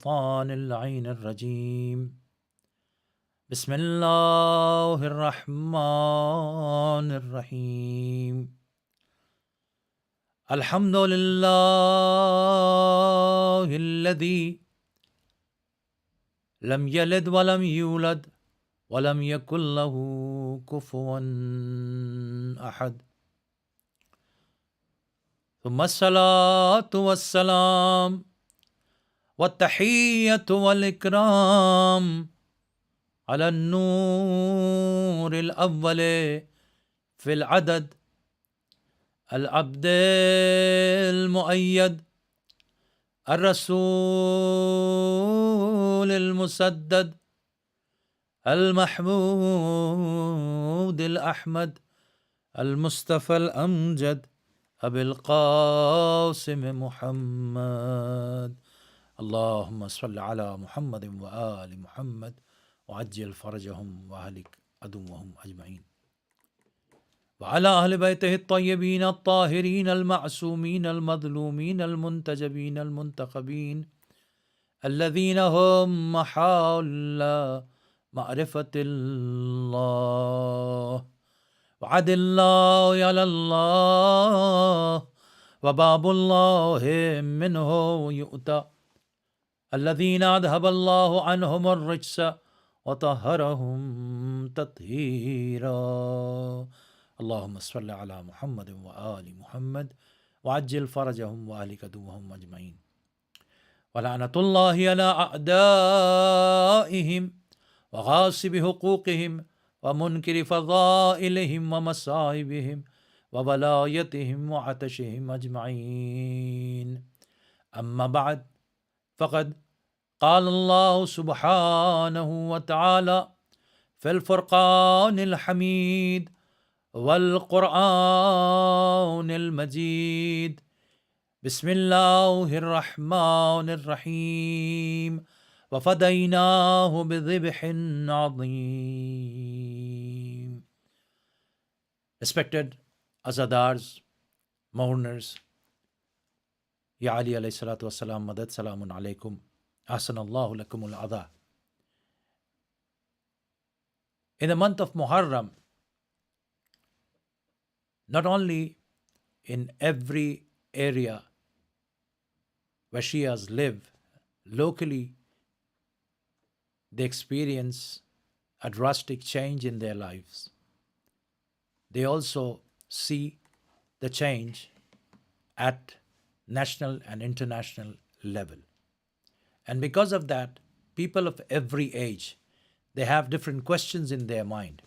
الشيطان اللعين الرجيم بسم الله الرحمن الرحيم الحمد لله الذي لم يلد ولم يولد ولم يكن له كفوا أحد ثم الصلاة والسلام والتحية والإكرام على النور الأول في العدد العبد المؤيد الرسول المسدد المحمود الأحمد المصطفى الأمجد أبي القاسم محمد اللهم صل على محمد وآل محمد وعجل فرجهم وأهلك عدوهم أجمعين وعلى أهل بيته الطيبين الطاهرين المعصومين المظلومين المنتجبين المنتخبين الذين هم محال معرفة الله وعد الله على الله وباب الله منه يؤتى الذين أذهب الله عنهم الرجس وطهرهم تطهيرا اللهم صل على محمد وآل محمد وعجل فرجهم وأهلك عدوهم أجمعين ولعنة الله على أعدائهم وغاصب حقوقهم ومنكر فضائلهم ومصائبهم وولايتهم وعتشهم أجمعين أما بعد فقد قال الله سبحانه وتعالى في الفرقان الحميد والقرآن المجيد بسم الله الرحمن الرحيم وفديناه بذبح عظيم. Respected Azadars, mourners, Ya Ali alayhi salatu wassalam, madad salamun alaykum, ahsanallahu lakumul adha. In the month of Muharram, not only in every area where Shias live, locally they experience a drastic change in their lives. They also see the change at national and international level. And because of that, people of every age, they have different questions in their mind.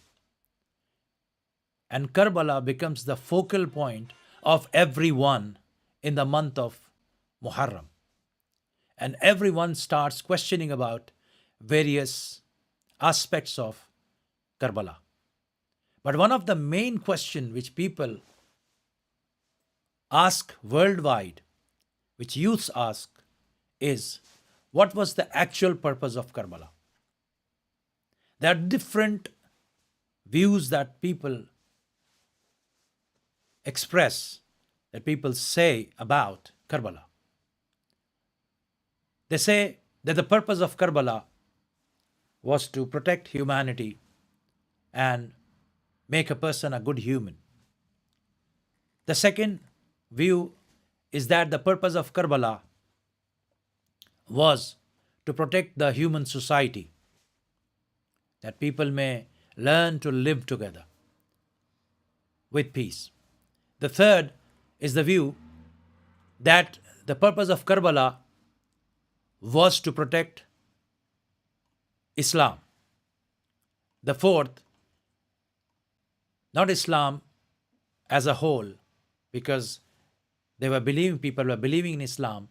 And Karbala becomes the focal point of everyone in the month of Muharram. And everyone starts questioning about various aspects of Karbala. But one of the main questions which people ask worldwide, which youths ask, is what was the actual purpose of Karbala? There are different views that people express, that people say about Karbala. They say that the purpose of Karbala was to protect humanity and make a person a good human. The second view is that the purpose of Karbala was to protect the human society, that people may learn to live together with peace. The third is the view that the purpose of Karbala was to protect Islam. The fourth, not Islam as a whole, because people were believing in Islam.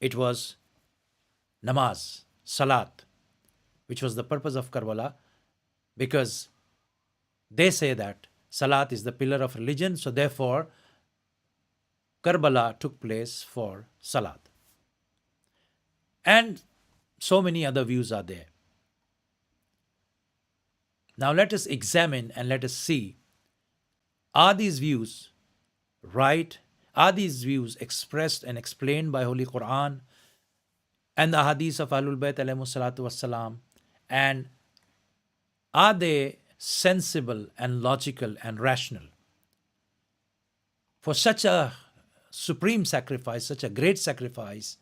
It was namaz, salat, which was the purpose of Karbala, because they say that salat is the pillar of religion, so therefore Karbala took place for salat. And so many other views are there. Now let us examine and let us see, are these views right? Are these views expressed and explained by Holy Quran and the hadith of Ahlul Bayt alayhi salatu wassalam, and are they sensible and logical and rational? For such a supreme sacrifice, such a great sacrifice,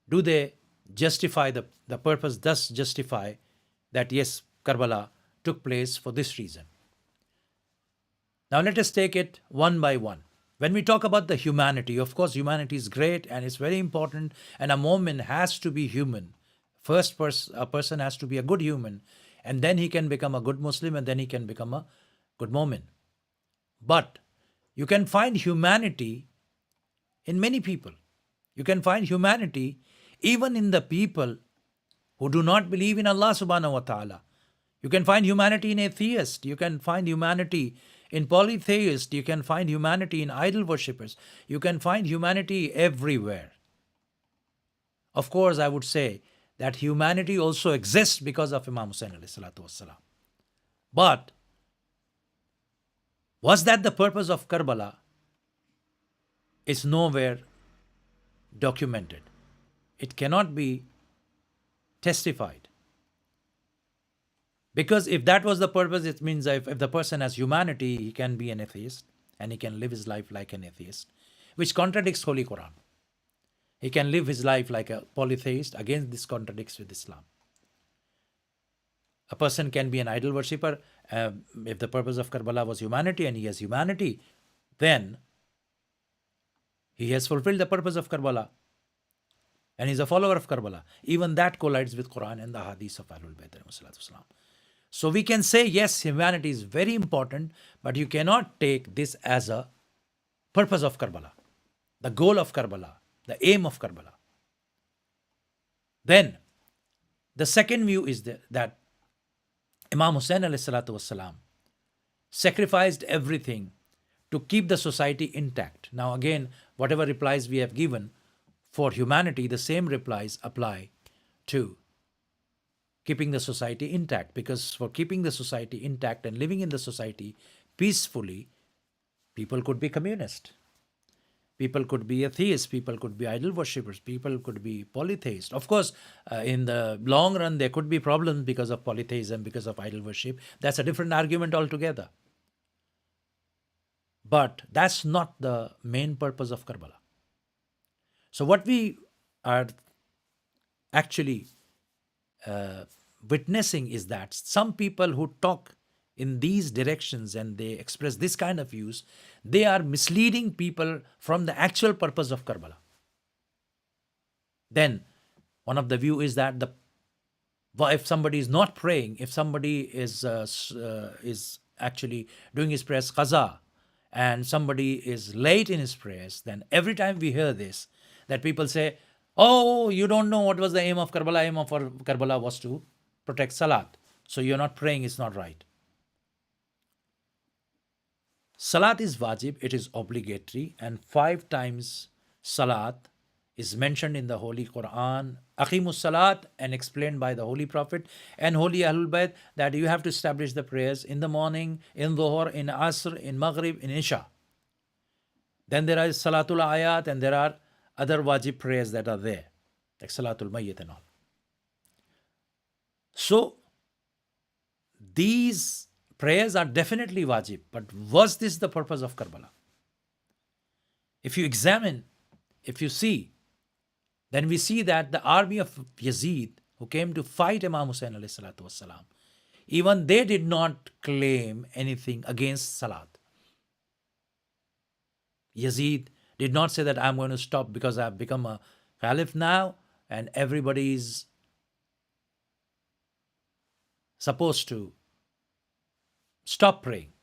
do they justify the purpose, thus justify that yes, Karbala took place for this reason? Now let us take it one by one. When we talk about the humanity, of course, humanity is great and it's very important, and a moment has to be human. First, a person has to be a good human, and then he can become a good Muslim, and then he can become a good Mu'min. But you can find humanity in many people. You can find humanity even in the people who do not believe in Allah subhanahu wa ta'ala. You can find humanity in atheists. You can find humanity in polytheists. You can find humanity in idol worshippers. You can find humanity everywhere. Of course, I would say that humanity also exists because of Imam Hussain alayhi salatu wassalam. But was that the purpose of Karbala? It's nowhere documented. It cannot be testified. Because if that was the purpose, it means if the person has humanity, he can be an atheist and he can live his life like an atheist, which contradicts Holy Quran. He can live his life like a polytheist. Again, this contradicts with Islam. A person can be an idol worshipper. If the purpose of Karbala was humanity and he has humanity, then he has fulfilled the purpose of Karbala and he's a follower of Karbala. Even that collides with Quran and the hadith of Ahlul Bayt alayhi salatu wassalam. So we can say, yes, humanity is very important, but you cannot take this as a purpose of Karbala, the goal of Karbala, the aim of Karbala. Then, the second view is that Imam Hussain alayhi salatu wassalam sacrificed everything to keep the society intact. Now again, whatever replies we have given for humanity, the same replies apply to keeping the society intact, because for keeping the society intact and living in the society peacefully, people could be communist, people could be atheists, people could be idol worshippers, people could be polytheists. Of course, in the long run, there could be problems because of polytheism, because of idol worship. That's a different argument altogether. But that's not the main purpose of Karbala. So what we are actually witnessing is that some people who talk in these directions and they express this kind of views, they are misleading people from the actual purpose of Karbala. Then one of the view is that if somebody is not praying, if somebody is actually doing his prayers qaza, and somebody is late in his prayers, then every time we hear this, that people say, oh, you don't know what was the aim of Karbala. Aim of Karbala was to protect Salat. So you're not praying, it's not right. Salat is wajib, it is obligatory, and 5 times Salat is mentioned in the Holy Quran, Aqimus Salat, and explained by the Holy Prophet and Holy Ahlul Bayt, that you have to establish the prayers in the morning, in Dhuhr, in Asr, in Maghrib, in Isha. Then there is Salatul Ayat, and there are other wajib prayers that are there, like Salatul Mayyit and all. So, these prayers are definitely wajib, but was this the purpose of Karbala? If you examine, if you see, then we see that the army of Yazid, who came to fight Imam Hussain alayhi salatu wassalam, even they did not claim anything against Salat. Yazid did not say that I'm going to stop because I've become a caliph now and everybody is supposed to stop praying.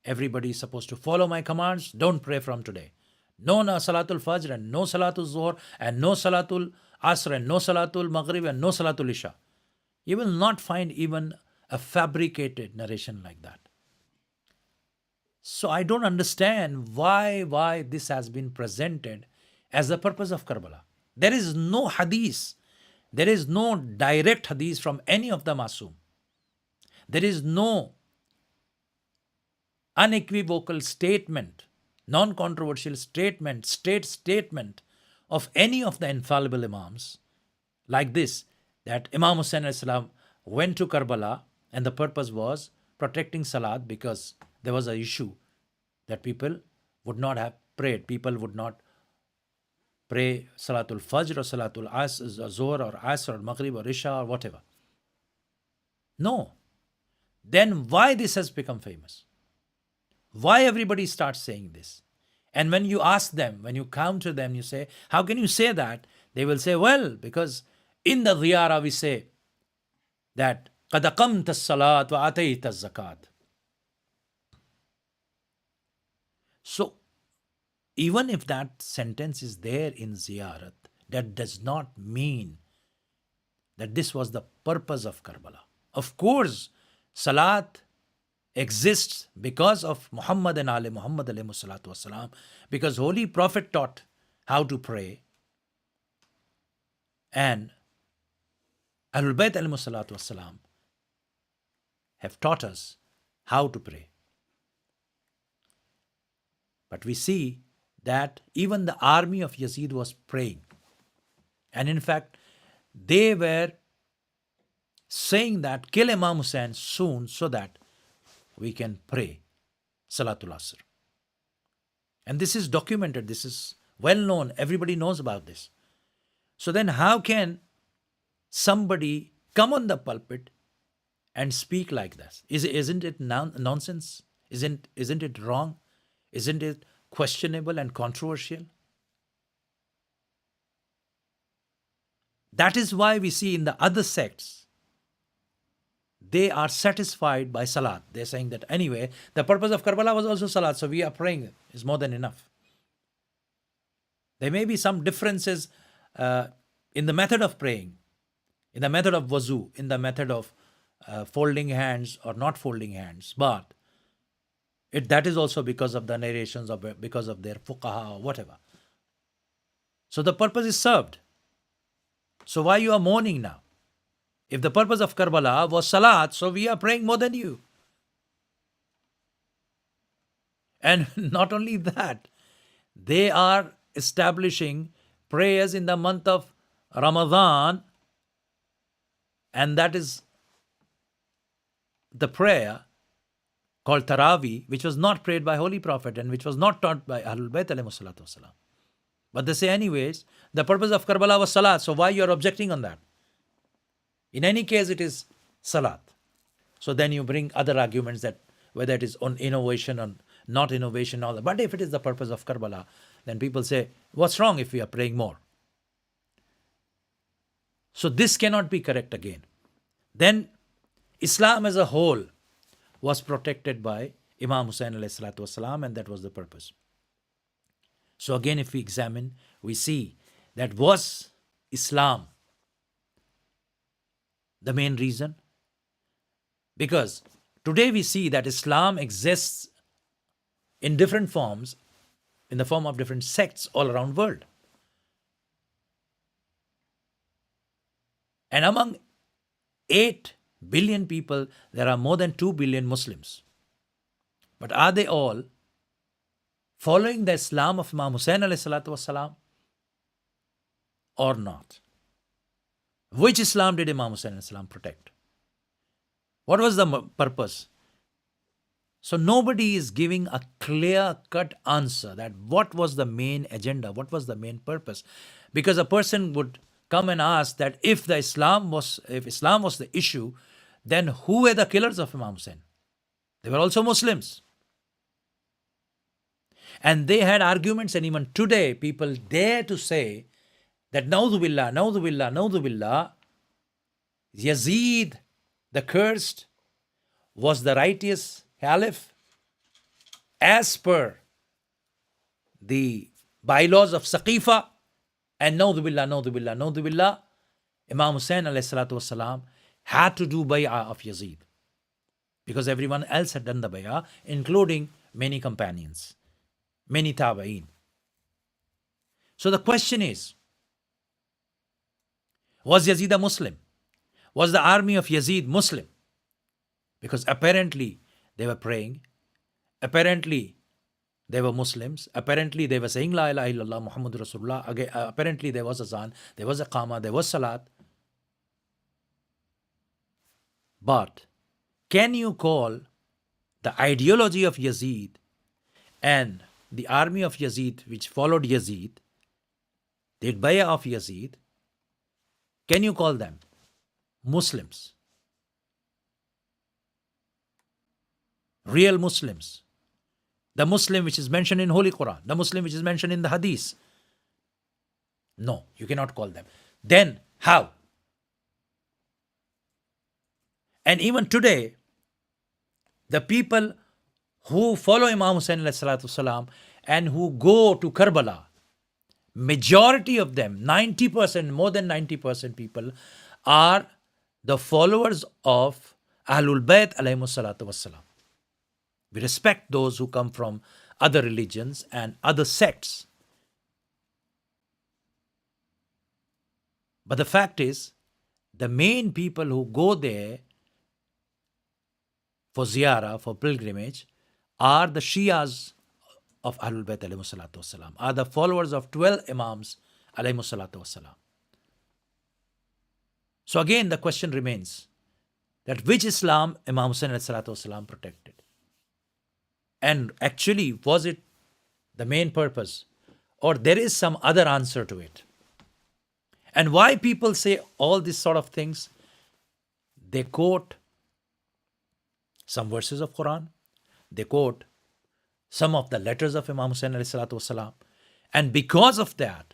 Everybody is supposed to follow my commands. Don't pray from today. No Salatul Fajr and no Salatul Zuhr and no Salatul Asr and no Salatul Maghrib and no Salatul Isha. You will not find even a fabricated narration like that. So I don't understand why this has been presented as the purpose of Karbala. There is no hadith. There is no direct hadith from any of the Masoom. There is no unequivocal statement, non-controversial statement of any of the infallible Imams like this, that Imam Hussain alayhi salam went to Karbala and the purpose was protecting Salat, because there was an issue that people would not have prayed. People would not pray Salatul Fajr or Salatul Zohr or Asr or Maghrib or Isha or whatever. No. Then why this has become famous? Why everybody starts saying this? And when you ask them, when you counter them, you say, how can you say that? They will say, well, because in the Ziyara we say that قَدْ أَقَمْتَ الصَّلَاةَ وَآتَيْتَ الزَّكَاةَ. So, even if that sentence is there in Ziyarat, that does not mean that this was the purpose of Karbala. Of course, Salat exists because of Muhammad and Ali Muhammad alayhi salatu wasalam, because Holy Prophet taught how to pray, and Ahlul Bayt alayhi salatu wasalam have taught us how to pray. But we see that even the army of Yazid was praying. And in fact, they were saying that kill Imam Hussain soon so that we can pray Salatul Asr. And this is documented, this is well known, everybody knows about this. So then how can somebody come on the pulpit and speak like this? Isn't it nonsense? Isn't it wrong? Isn't it questionable and controversial? That is why we see in the other sects, they are satisfied by Salat. They're saying that anyway, the purpose of Karbala was also Salat, so we are praying is more than enough. There may be some differences in the method of praying, in the method of wuzu, in the method of folding hands or not folding hands, but that is also because of the narrations or because of their fuqaha or whatever. So the purpose is served. So why you are mourning now? If the purpose of Karbala was Salat, so we are praying more than you. And not only that, they are establishing prayers in the month of Ramadan, and that is the prayer called Taraweeh, which was not prayed by Holy Prophet and which was not taught by Ahlul Bayt alayhi salatu wasalam. But they say anyways, the purpose of Karbala was Salat, so why you are objecting on that? In any case, it is Salat. So then you bring other arguments that whether it is on innovation or not innovation, all that. But if it is the purpose of Karbala, then people say, what's wrong if we are praying more? So this cannot be correct again. Then Islam as a whole was protected by Imam Hussain alayhi salatu wasalam, and that was the purpose. So again, if we examine, we see that was Islam the main reason? Because today we see that Islam exists in different forms, in the form of different sects all around the world. And among 8 billion people, there are more than 2 billion Muslims. But are they all following the Islam of Imam Hussain alayhi salatu wasalam or not? Which Islam did Imam Hussain alayhi salam protect? What was the purpose? So nobody is giving a clear-cut answer that what was the main agenda, what was the main purpose. Because a person would come and ask that if Islam was the issue, then who were the killers of Imam Hussain? They were also Muslims. And they had arguments, and even today people dare to say that Na'udhu billah, Na'udhu billah, Na'udhu billah, Yazid, the cursed, was the righteous caliph as per the bylaws of Saqifa, and Na'udhu billah, Na'udhu billah, Na'udhu billah, Imam Hussain alayhi salatu wasalam had to do bay'ah of Yazid because everyone else had done the bay'ah, including many companions, many tabi'een. So the question is, was Yazid a Muslim? Was the army of Yazid Muslim? Because apparently they were praying, apparently they were Muslims, apparently they were saying La ilaha illallah Muhammad Rasulullah, apparently there was azan, there was iqama, there was salat. But can you call the ideology of Yazid and the army of Yazid, which followed Yazid, the bay'ah of Yazid, can you call them Muslims? Real Muslims? The Muslim which is mentioned in Holy Quran, the Muslim which is mentioned in the Hadith? No, you cannot call them. Then how? And even today, the people who follow Imam Hussain alayhi salatu wasalam and who go to Karbala, majority of them, 90%, more than 90% people, are the followers of Ahlul Bayt alayhi salatu wasalam. We respect those who come from other religions and other sects. But the fact is, the main people who go there for ziyarah, for pilgrimage, are the Shias of Ahlul Bayt alayhi salatu wasalam, are the followers of 12 Imams alayhi salatu wasalam. So again, the question remains that which Islam Imam Hussain alayhi salatu wasalam protected? And actually, was it the main purpose? Or there is some other answer to it? And why people say all these sort of things? They quote some verses of Quran, they quote some of the letters of Imam Hussain alayhi salatu wasalam, and because of that,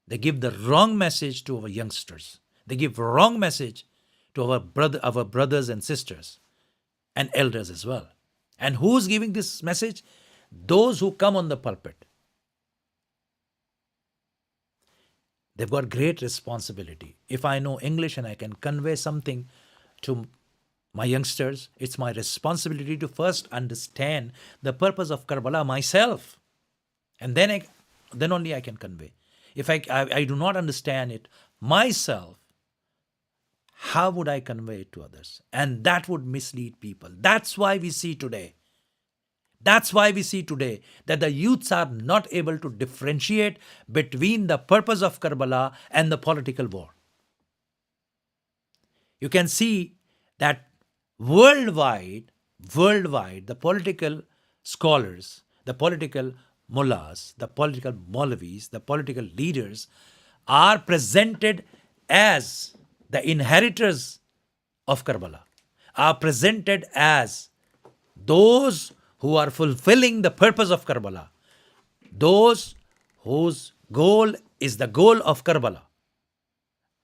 they give the wrong message to our youngsters. They give wrong message to our brothers and sisters and elders as well. And who's giving this message? Those who come on the pulpit. They've got great responsibility. If I know English and I can convey something to my youngsters, it's my responsibility to first understand the purpose of Karbala myself. And then only I can convey. If I do not understand it myself, how would I convey it to others? And that would mislead people. That's why we see today that the youths are not able to differentiate between the purpose of Karbala and the political war. You can see that worldwide, the political scholars, the political mullahs, the political maulavis, the political leaders are presented as the inheritors of Karbala, are presented as those who are fulfilling the purpose of Karbala, those whose goal is the goal of Karbala.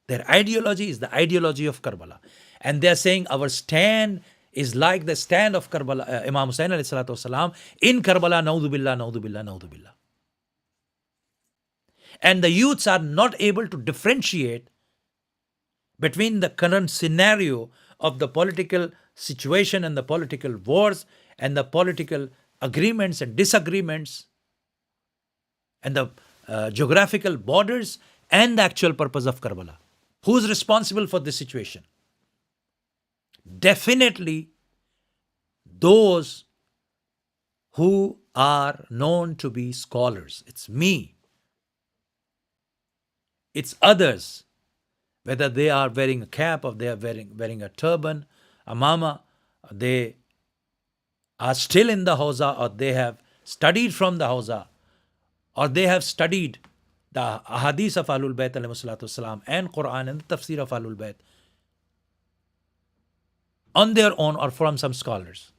Their ideology is the ideology of Karbala. And they are saying our stand is like the stand of Karbala, Imam Hussain alayhi salatu wasalam in Karbala, naudhu billah, naudhu billah, naudhu billah. And the youths are not able to differentiate between the current scenario of the political situation and the political wars and the political agreements and disagreements and the geographical borders and the actual purpose of Karbala. Who's responsible for this situation? Definitely those who are known to be scholars. It's me. It's others. Whether they are wearing a cap or they are wearing a turban, a mama, they are still in the Hawza, or they have studied from the Hawza, or they have studied the Ahadith of Ahlul Bayt alayhi salatu wasalam and Quran and the Tafsir of Ahlul Bayt on their own or from some scholars.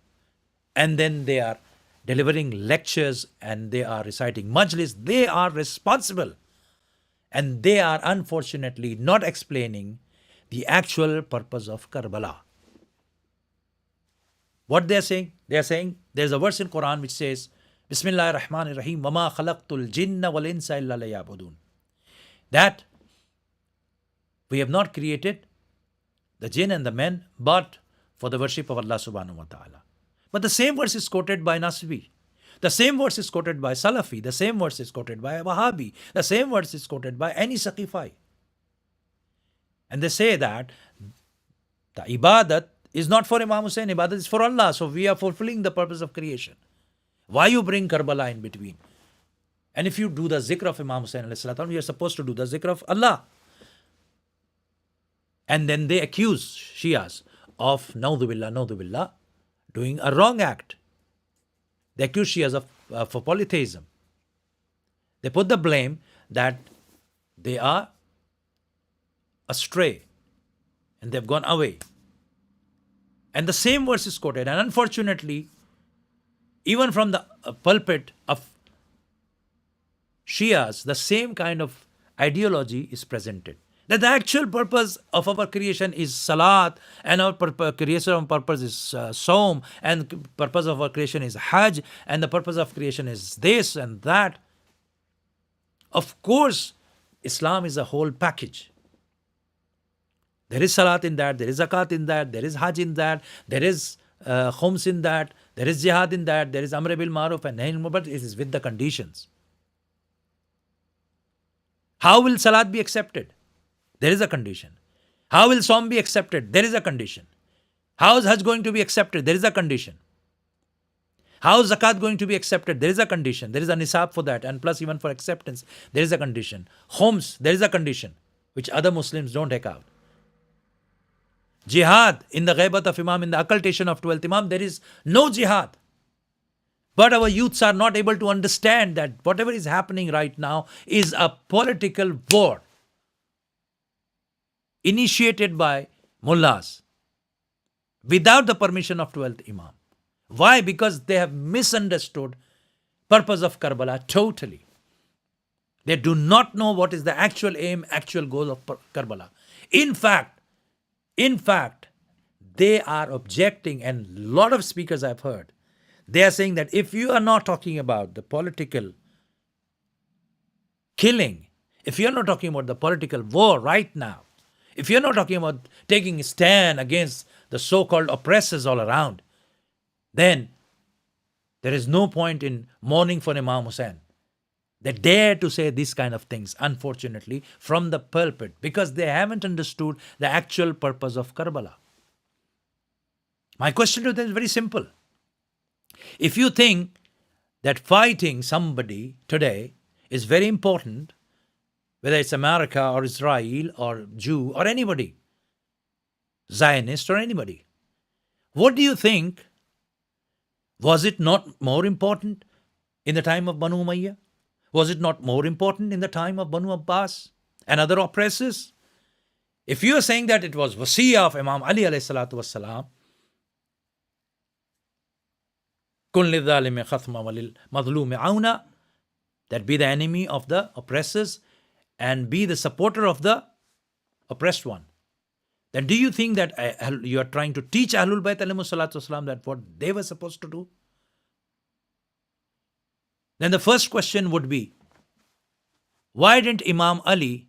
And then they are delivering lectures and they are reciting Majlis. They are responsible. And they are unfortunately not explaining the actual purpose of Karbala. What they are saying? They are saying there's a verse in Quran which says, Bismillahir Rahmanir Rahim, وَمَا خَلَقْتُ الْجِنَّ وَالْإِنسَ إِلَّا لِيَعْبُدُونَ. That we have not created the jinn and the men but for the worship of Allah subhanahu wa ta'ala. But the same verse is quoted by Nasbi. The same verse is quoted by Salafi. The same verse is quoted by Wahhabi. The same verse is quoted by any Saqifai. And they say that the ibadat is not for Imam Hussain, ibadat is for Allah. So we are fulfilling the purpose of creation. Why you bring Karbala in between? And if you do the zikr of Imam Hussain, you are supposed to do the zikr of Allah. And then they accuse Shias of, naudhu billah, doing a wrong act. They accuse Shias of polytheism. They put the blame that they are astray and they've gone away. And the same verse is quoted. And unfortunately, even from the pulpit of Shias, the same kind of ideology is presented. That the actual purpose of our creation is salat, and our creation purpose is saum, and purpose of our creation is hajj, and the purpose of creation is this and that. Of course, Islam is a whole package. There is salat in that, there is zakat in that, there is hajj in that, there is khums in that, there is jihad in that, there is amr bil ma'ruf and nahy anil munkar, but it is with the conditions. How will salat be accepted? There is a condition. How will saum be accepted? There is a condition. How is hajj going to be accepted? There is a condition. How is zakat going to be accepted? There is a condition. There is a nisab for that, and plus even for acceptance, there is a condition. Khums, there is a condition, which other Muslims don't take out. Jihad, in the ghaibat of Imam, in the occultation of 12th Imam, there is no jihad. But our youths are not able to understand that whatever is happening right now is a political war initiated by mullahs without the permission of 12th Imam. Why? Because they have misunderstood purpose of Karbala totally. They do not know what is the actual aim, actual goal of Karbala. In fact, they are objecting, and a lot of speakers I've heard, they are saying that if you are not talking about the political killing, if you're not talking about the political war right now, if you're not talking about taking a stand against the so-called oppressors all around, then there is no point in mourning for Imam Hussain. They dare to say these kind of things, unfortunately, from the pulpit, because they haven't understood the actual purpose of Karbala. My question to them is very simple. If you think that fighting somebody today is very important, whether it's America or Israel or Jew or anybody, Zionist or anybody, what do you think? Was it not more important in the time of Banu Umayyah? Was it not more important in the time of Banu Abbas and other oppressors? If you are saying that it was wasiyah of Imam Ali alayhi salatu wassalam, kun lidhalimi khatma walil madhlumi auna, that be the enemy of the oppressors and be the supporter of the oppressed one, then do you think that you are trying to teach Ahlul Bayt alayhimu salatu wassalam that what they were supposed to do? Then the first question would be, why didn't Imam Ali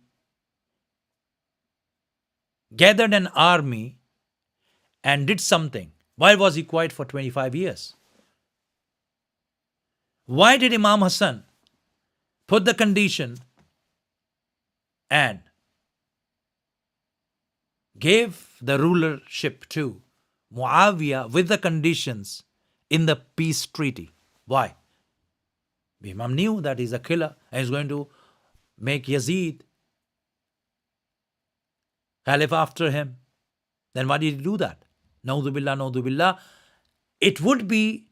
gathered an army and did something? Why was he quiet for 25 years? Why did Imam Hassan put the condition and gave the rulership to Muawiyah with the conditions in the peace treaty? Why? Imam knew that he's a killer and he's going to make Yazid Caliph after him. Then why did he do that? Naudhu billah, naudhu billah. It would be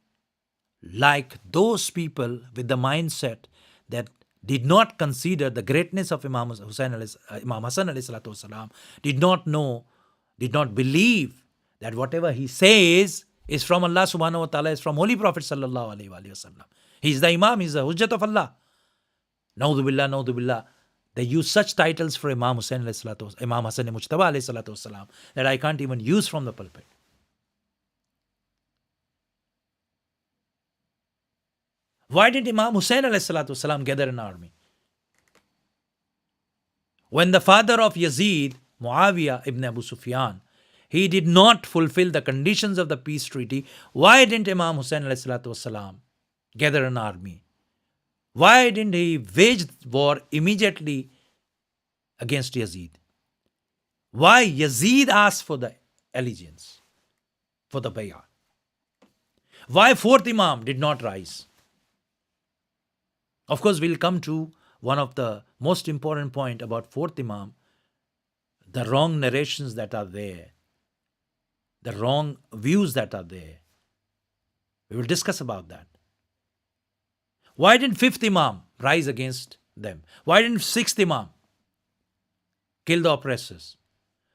like those people with the mindset that did not consider the greatness of Imam Hassan alayhi salatu wasalam, did not know, did not believe that whatever he says is from Allah subhanahu wa ta'ala, is from Holy Prophet sallallahu alayhi wa sallam. He's the Imam, he's the Hujjat of Allah. Naudhu billah, naudhu billah. They use such titles for Imam Hussain alayhi salatu, Imam Hassan Mujtaba alayhi salatu wasalam, that I can't even use from the pulpit. Why did Imam Hussain alayhi salatu wasalam gather an army? When the father of Yazid, Muawiyah ibn Abu Sufyan, he did not fulfill the conditions of the peace treaty, why didn't Imam Hussain alayhi salatu wasalam gather an army? Why didn't he wage war immediately against Yazid? Why Yazid asked for the allegiance, for the bay'ah? Why fourth Imam did not rise? Of course, we'll come to one of the most important point about fourth Imam, the wrong narrations that are there, the wrong views that are there. We will discuss about that. Why didn't fifth Imam rise against them? Why didn't sixth Imam kill the oppressors?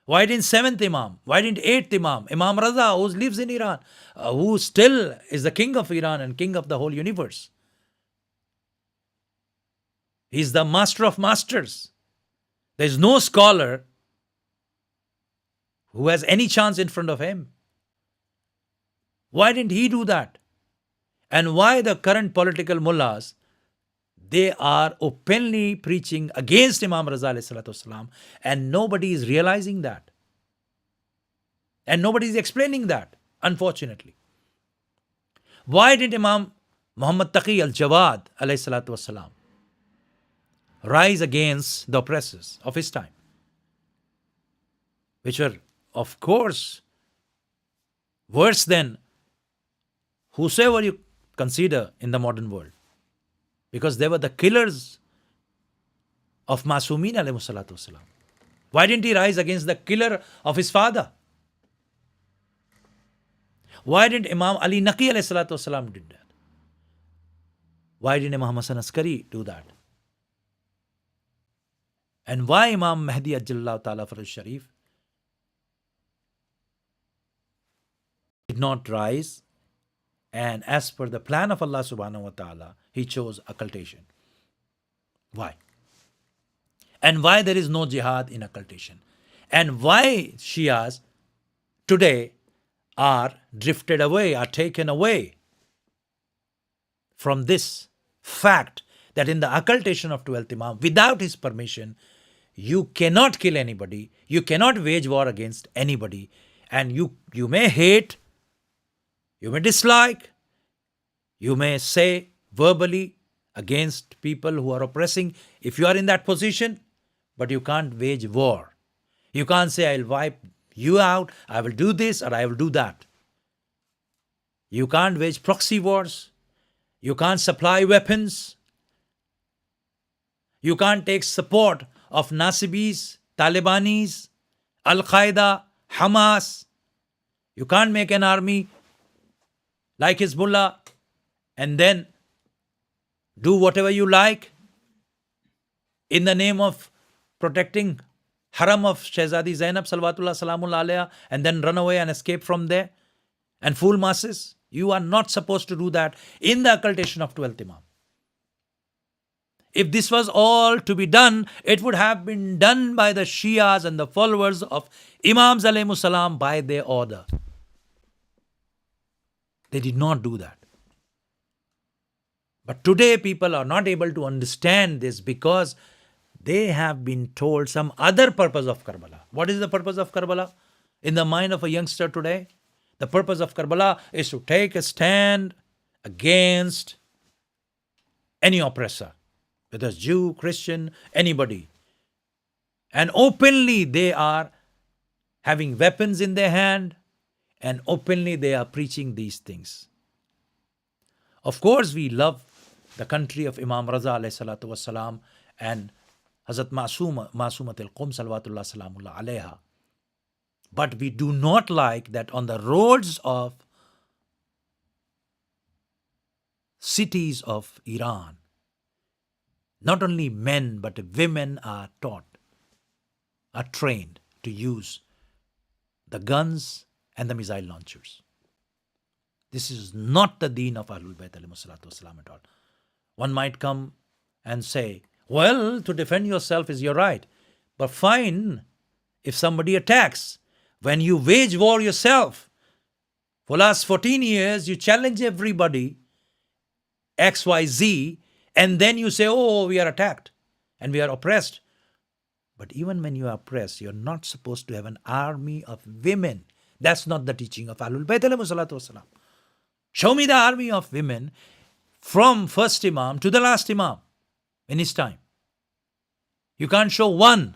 Why didn't seventh Imam? Why didn't eighth Imam? Imam Raza, who lives in Iran, who still is the king of Iran and king of the whole universe. He's the master of masters. There's no scholar who has any chance in front of him. Why didn't he do that? And why the current political mullahs, they are openly preaching against Imam Raza alayhi salatu wasalam, and nobody is realizing that. And nobody is explaining that, unfortunately. Why did Imam Muhammad Taqi al-Jawad alayhi salatu wasalam rise against the oppressors of his time, which were, of course, worse than whosoever you consider in the modern world, because they were the killers of Masumeen alayhi salatu wasalam. Why didn't he rise against the killer of his father? Why didn't Imam Ali Naqi alayhi salatu wasalam did that? Why didn't Imam Hassan Askari do that? And why Imam Mahdi Ajjallahu Ta'ala Faraj Sharif did not rise, and as per the plan of Allah subhanahu wa ta'ala, he chose occultation? Why? And why there is no jihad in occultation? And why Shias today are drifted away, are taken away from this fact that in the occultation of 12th Imam, without his permission, you cannot kill anybody, you cannot wage war against anybody, and you may hate, you may dislike, you may say verbally against people who are oppressing, if you are in that position, but you can't wage war. You can't say, I'll wipe you out, I will do this or I will do that. You can't wage proxy wars. You can't supply weapons. You can't take support of Nasibis, Talibanis, Al-Qaeda, Hamas. You can't make an army like Hezbollah and then do whatever you like in the name of protecting haram of Shehzadi Zainab Salawatullah Salamullah Alaiha and then run away and escape from there and fool masses. You are not supposed to do that in the occultation of 12th Imam. If this was all to be done, it would have been done by the Shias and the followers of Imams alayhimus salam by their order. They did not do that. But today people are not able to understand this because they have been told some other purpose of Karbala. What is the purpose of Karbala in the mind of a youngster today? The purpose of Karbala is to take a stand against any oppressor, whether it's Jew, Christian, anybody. And openly they are having weapons in their hand and openly they are preaching these things. Of course, we love the country of Imam Raza alayhi salatu wasalam and Hazrat Masumat al-Qum salawatullah salamullah alayha. But we do not like that on the roads of cities of Iran, not only men but women are taught, are trained to use the guns and the missile launchers. This is not the deen of Ahlul Bayt alayhi salatu wasalam at all. One might come and say, well, to defend yourself is your right. But fine, if somebody attacks, when you wage war yourself, for last 14 years, you challenge everybody, X, Y, Z, and then you say, oh, we are attacked and we are oppressed. But even when you are oppressed, you're not supposed to have an army of women. That's not the teaching of Ahlul Bayt alayhi salatu wasalam. Show me the army of women from first Imam to the last Imam in his time. You can't show one.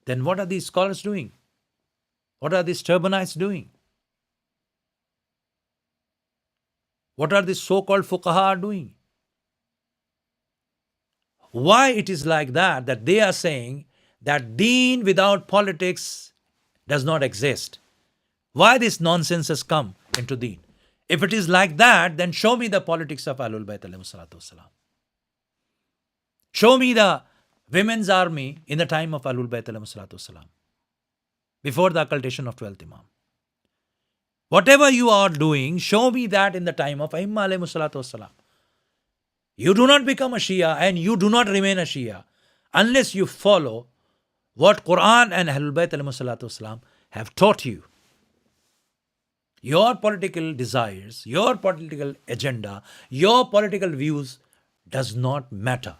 Then what are these scholars doing? What are these turbanites doing? What are these so-called fuqaha doing? Why it is like that, that they are saying that deen without politics does not exist. Why this nonsense has come into deen? If it is like that, then show me the politics of Ahlul Bayt alayhi salatu wasalam. Show me the women's army in the time of Ahlul Bayt alayhi salatu wasalam, before the occultation of 12th Imam. Whatever you are doing, show me that in the time of Aimma alayhi salatu wasalam. You do not become a Shia and you do not remain a Shia unless you follow what Quran and Ahlul Bayt alayhi salatu wasalam have taught you. Your political desires, your political agenda, your political views does not matter.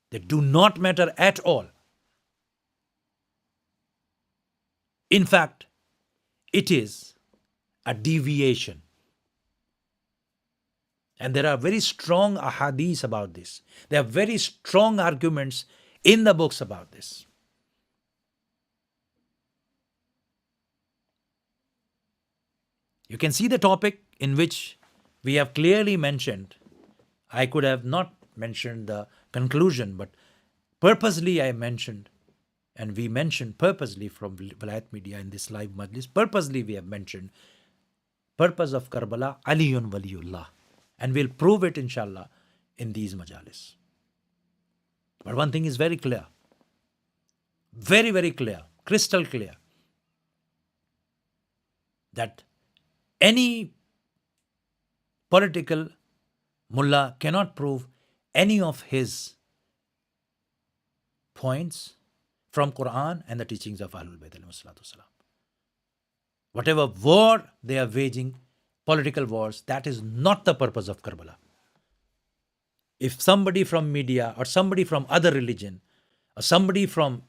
They do not matter at all. In fact, it is a deviation. And there are very strong ahadith about this. There are very strong arguments in the books about this. You can see the topic in which we have clearly mentioned. I could have not mentioned the conclusion, but purposely I mentioned, and we mentioned purposely from Vilayat Media in this live Majlis, purposely we have mentioned purpose of Karbala ALIYUNWALIYULLAH, and we'll prove it inshallah in these majalis. But one thing is very clear, very, very clear, crystal clear, that any political mullah cannot prove any of his points from Quran and the teachings of Ahlul Bayt alayhi salatu wasalam. Whatever war they are waging, political wars, that is not the purpose of Karbala. If somebody from media or somebody from other religion or somebody from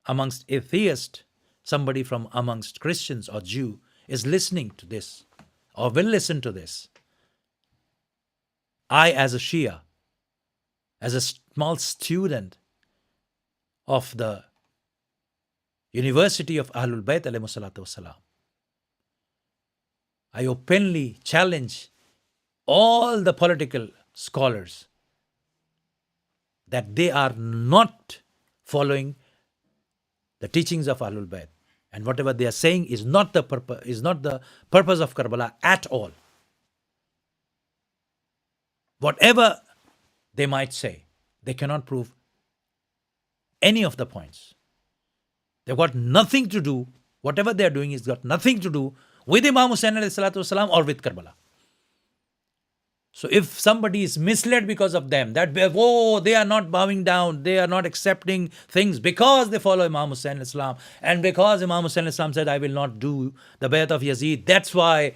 amongst atheists, somebody from amongst Christians or Jew is listening to this or will listen to this, I as a Shia, as a small student of the University of Ahlul Bayt alayhi salatu wasalam, I openly challenge all the political scholars that they are not following the teachings of Ahlul Bayt, and whatever they are saying is not the purpose of Karbala at all. Whatever they might say, they cannot prove any of the points. They've got nothing to do, whatever they are doing has got nothing to do with Imam Hussain alayhi salatu wasalam or with Karbala. So if somebody is misled because of them, that they are not bowing down, they are not accepting things because they follow Imam Hussain alayhi salam, and because Imam Hussain alayhi salam said, I will not do the bayat of Yazid, that's why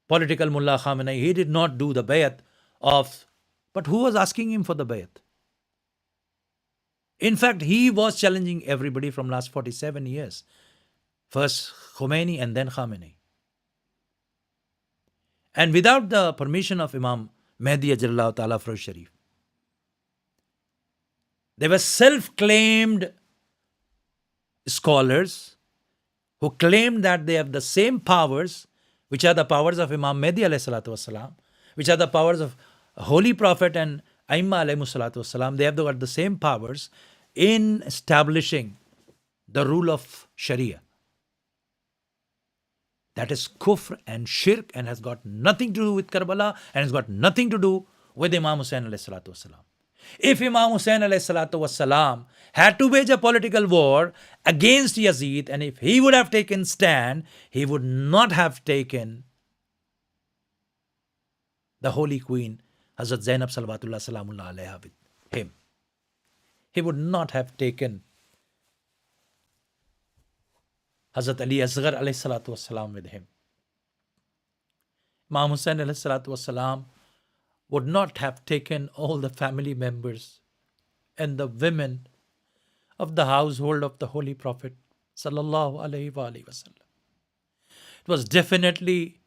political Mullah Khamenei, he did not do the bayat of, but who was asking him for the bayat? In fact, he was challenging everybody from last 47 years. First Khomeini and then Khamenei. And without the permission of Imam Mehdi Ajallahu Ta'ala Feroz Sharif, they were self-claimed scholars who claimed that they have the same powers, which are the powers of Imam Mehdi alayhi salatu wasalam, which are the powers of Holy Prophet and Aimma alayhi salatu wasalam. They have got the same powers in establishing the rule of Sharia. That is kufr and shirk and has got nothing to do with Karbala and has got nothing to do with Imam Hussain alayhi salatu wasalam. If Imam Hussain alayhi salatu wasalam had to wage a political war against Yazid, and if he would have taken stand, he would not have taken the Holy Queen Hazrat Zainab Salawatullah Salamullah alayha with him. He would not have taken Hazrat Ali Asghar alayhi salatu wasalam with him. Imam Hussain alayhi salatu wasalam would not have taken all the family members and the women of the household of the Holy Prophet sallallahu alayhi wa sallam. It was definitely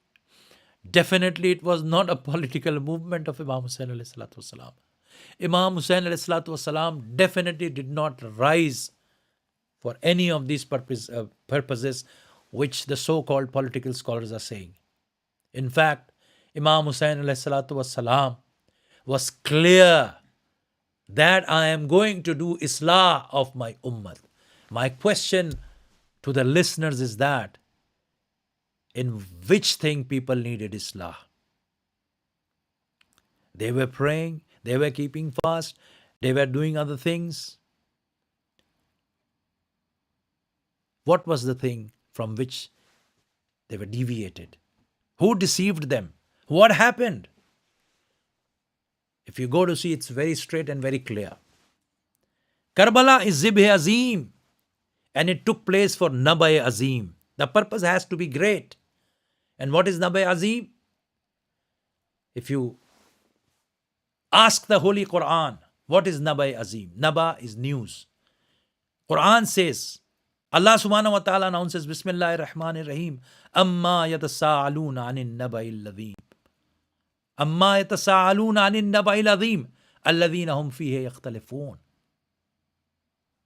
it was not a political movement of Imam Hussain alayhi salatu wasalam. Imam Hussain alayhi salatu wasalam definitely did not rise for any of these purposes which the so-called political scholars are saying. In fact, Imam Hussain alayhi salatu wasalam was clear that I am going to do Islah of my ummah. My question to the listeners is that in which thing people needed Islah? They were praying, they were keeping fast, they were doing other things. What was the thing from which they were deviated? Who deceived them? What happened? If you go to see, it's very straight and very clear. Karbala is Zibh Azim, and it took place for Nabai Azim. The purpose has to be great. And what is Nabai Azim? If you ask the Holy Quran, what is Nabai Azim? Naba is news. Quran says, Allah subhanahu wa ta'ala announces, Bismillahir Rahmanir Rahim, Amma yatasa'aluna anin naba'il ladhim. Amma yatasa'aluna anin naba'il ladhim. Alladhina hum fihi yakhtalifun.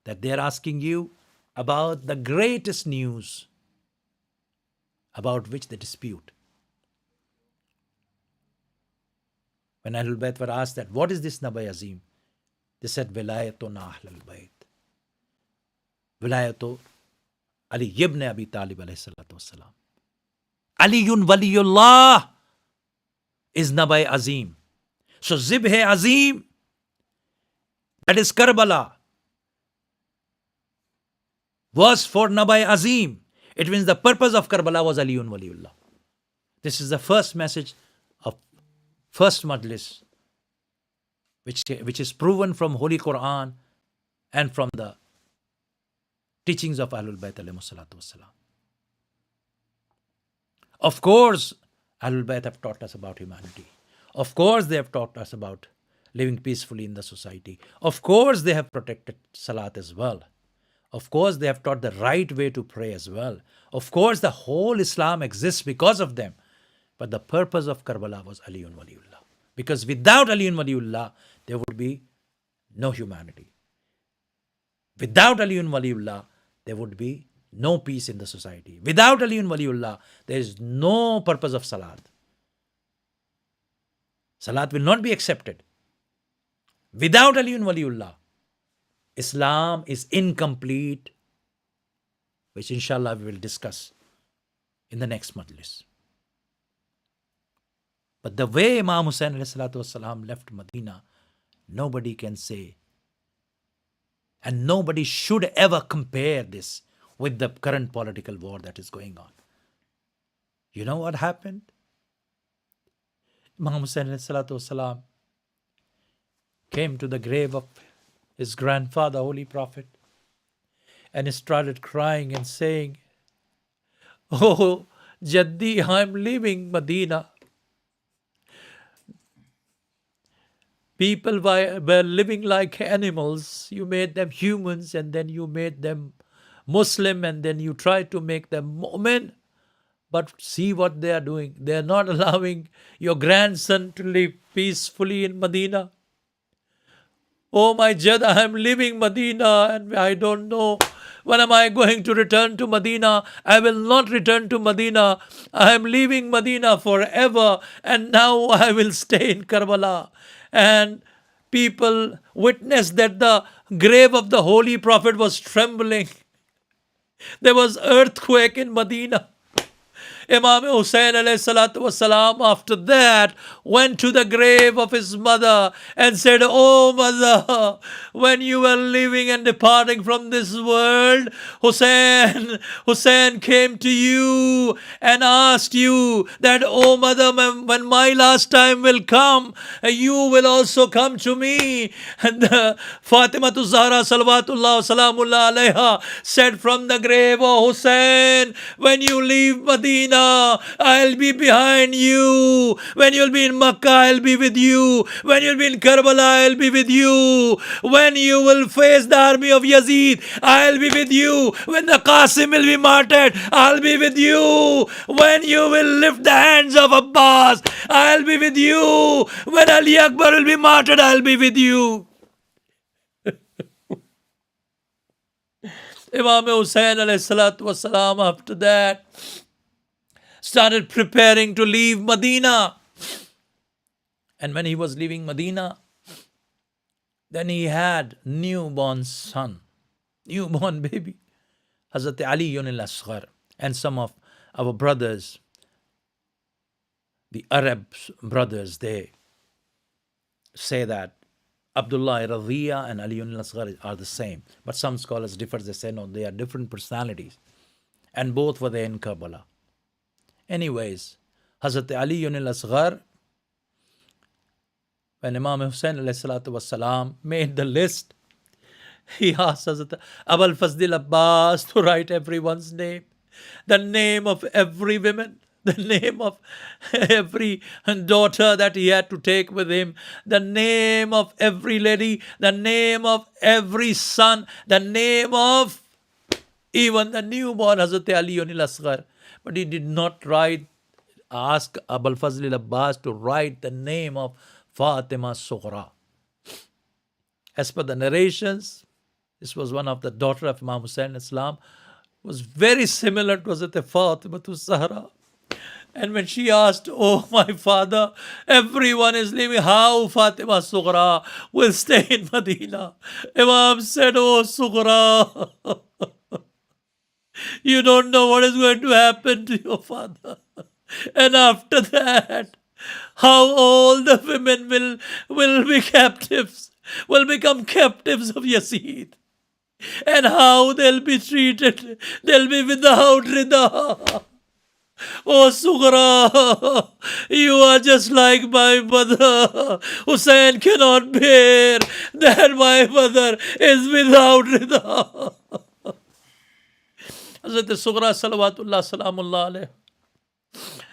That they are asking you about the greatest news about which they dispute. When Ahlul Bayt were asked that, what is this Nabai Azim? They said, Vilayatun Ahlul Bayt. Vilayatu Ali ibn Abi Talib alayhi salatu wasalam. Aliyun Waliyullah is Nabai Azim. So Zibh Azim, that is Karbala, was for Nabai Azim. It means the purpose of Karbala was Aliyun Waliyullah. This is the first message of first Majlis, which is proven from Holy Quran and from the teachings of Ahlul Bayt alayhi salatu wasalam. Of course, Ahlul Bayt have taught us about humanity. Of course, they have taught us about living peacefully in the society. Of course, they have protected Salat as well. Of course, they have taught the right way to pray as well. Of course, the whole Islam exists because of them. But the purpose of Karbala was Aliyun Waliyullah. Because without Aliyun Waliyullah, there would be no humanity. Without Aliyun Waliyullah, there would be no peace in the society. Without Aliyun Waliyullah, there is no purpose of Salat. Salat will not be accepted. Without Aliyun Waliyullah, Islam is incomplete, which inshallah we will discuss in the next Majlis. But the way Imam Hussain ﷺ left Medina, nobody can say, and nobody should ever compare this with the current political war that is going on. You know what happened? Imam Hussain ﷺ came to the grave of his grandfather, Holy Prophet, and he started crying and saying, Oh, Jaddi, I'm leaving Medina. People were living like animals. You made them humans, and then you made them Muslim, and then you tried to make them Mu'min. But see what they are doing. They are not allowing your grandson to live peacefully in Medina. Oh my Jad, I am leaving Medina and I don't know when am I going to return to Medina. I will not return to Medina. I am leaving Medina forever and now I will stay in Karbala. And people witnessed that the grave of the Holy Prophet was trembling. There was earthquake in Medina. Imam Hussain ﷺ after that went to the grave of his mother and said, Oh mother, when you were leaving and departing from this world, Hussain came to you and asked you that, oh mother, when my last time will come, you will also come to me. And Fatima Zahra Salawatullah Salamullah Alayha said from the grave, Oh Hussain, when you leave Medina, I'll be behind you. When you'll be in Makkah, I'll be with you. When you'll be in Karbala, I'll be with you. When you will face the army of Yazid, I'll be with you. When the Qasim will be martyred, I'll be with you. When you will lift the hands of Abbas, I'll be with you. When Ali Akbar will be martyred, I'll be with you. Imam Hussain ﷺ after that started preparing to leave Medina. And when he was leaving Medina, Then he had newborn son, newborn baby, Hazrat Ali al-Asghar, and some of our brothers, the Arab brothers, they say that Abdullah Radhiya and Ali al-Asghar are the same. But some scholars differ. They say no, they are different personalities. And both were there in Karbala. Anyways, Hazrat Ali al-Asghar, when Imam Hussain والسلام, made the list, he asked Hazrat Abul Fazl Abbas to write everyone's name, the name of every woman, the name of every daughter that he had to take with him, the name of every lady, the name of every son, the name of even the newborn Hazrat Ali al-Asghar. But he did not ask Abul Fazl Abbas to write the name of Fatima Sughra. As per the narrations, this was one of the daughter of Imam Hussain Islam, was very similar to Hazrat Fatima to Zahra. And when she asked, oh my father, everyone is leaving, how Fatima Sughra will stay in Medina? Imam said, oh Sughra, you don't know what is going to happen to your father. And after that, how all the women will be captives, will become captives of Yazid. And how they'll be treated. They'll be without rida. Oh Sughra, you are just like my mother. Hussain cannot bear that my mother is without rida. Hazrat Sughra salawatullah salamullah alayh,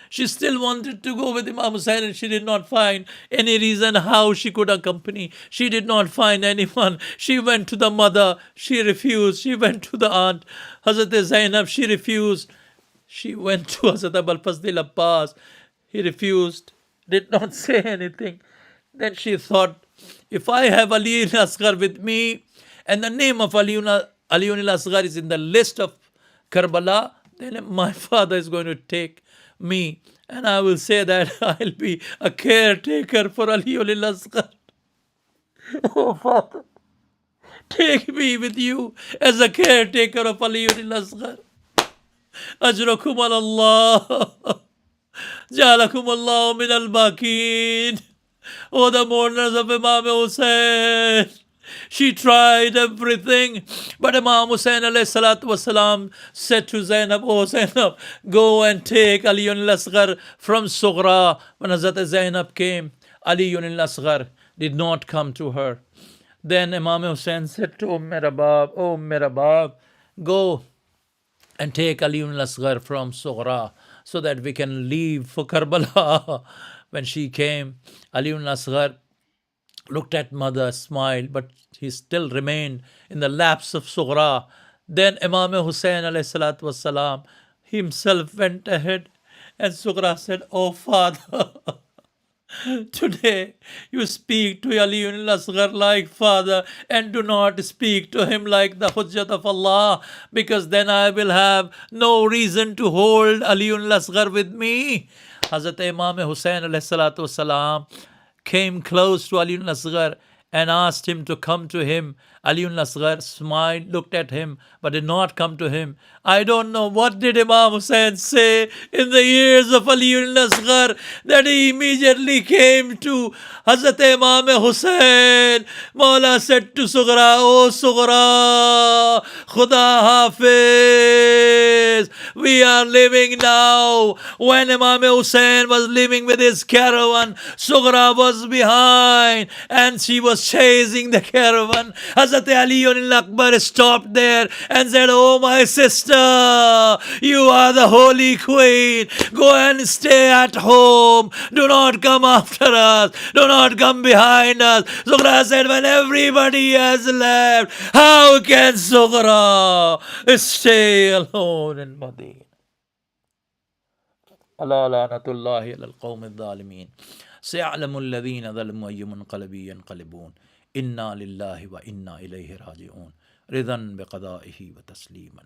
she still wanted to go with Imam Hussain, and she did not find any reason how she could accompany. She did not find anyone. She went to the mother. She refused. She went to the aunt, Hazrat Zainab. She refused. She went to Hazrat Abul Fazl Abbas. He refused. Did not say anything. Then she thought, if I have Ali al-Asghar with me, and the name of Ali al-Asghar is in the list of Karbala, then my father is going to take me, and I will say that I'll be a caretaker for Ali al-Asghar. Oh Father, take me with you as a caretaker of Ali al-Asghar. Ajrakum Allah, Jalakum Allah min al-Bakin. Oh, the mourners of Imam Hussain. She tried everything, but Imam Hussain والسلام, said to Zainab, oh Zainab, go and take Ali al-Asghar from Sughra. When Hazrat Zainab came, Ali al-Asghar did not come to her. Then Imam Hussain said to Rabab, oh Rabab, go and take Ali al-Asghar from Sughra so that we can leave for Karbala. When she came, Ali al-Asghar looked at mother, smiled, but he still remained in the laps of Sughra. Then Imam Hussain والسلام, himself went ahead, and Sughra said, oh father, today you speak to Ali al-Asghar like father, and do not speak to him like the Hujjat of Allah, because then I will have no reason to hold Ali al-Asghar with me. Hazrat Imam Hussain والسلام, came close to Ali al-Asghar and asked him to come to him. Ali al-Asghar smiled, looked at him, but did not come to him. I don't know what did Imam Hussain say in the ears of Ali al-Asghar that he immediately came to Hazrat Imam Hussain. Mawla said to Sughra, oh Sughra, Khuda Hafiz, we are living now. When Imam Hussain was living with his caravan, Sughra was behind and she was chasing the caravan. Hazrat Ali al-Akbar stopped there and said, oh my sister, you are the holy queen. Go and stay at home. Do not come after us. Do not come behind us. Sughra said, when everybody has left, how can Sughra stay alone in Medina? Allah la'natullahi ala al-qawm al-zalimin. سيعلم الذين ظلموا أي منقلب ينقلبون إنا لله وإنا إليه راجعون رضا بقضائه وتسليما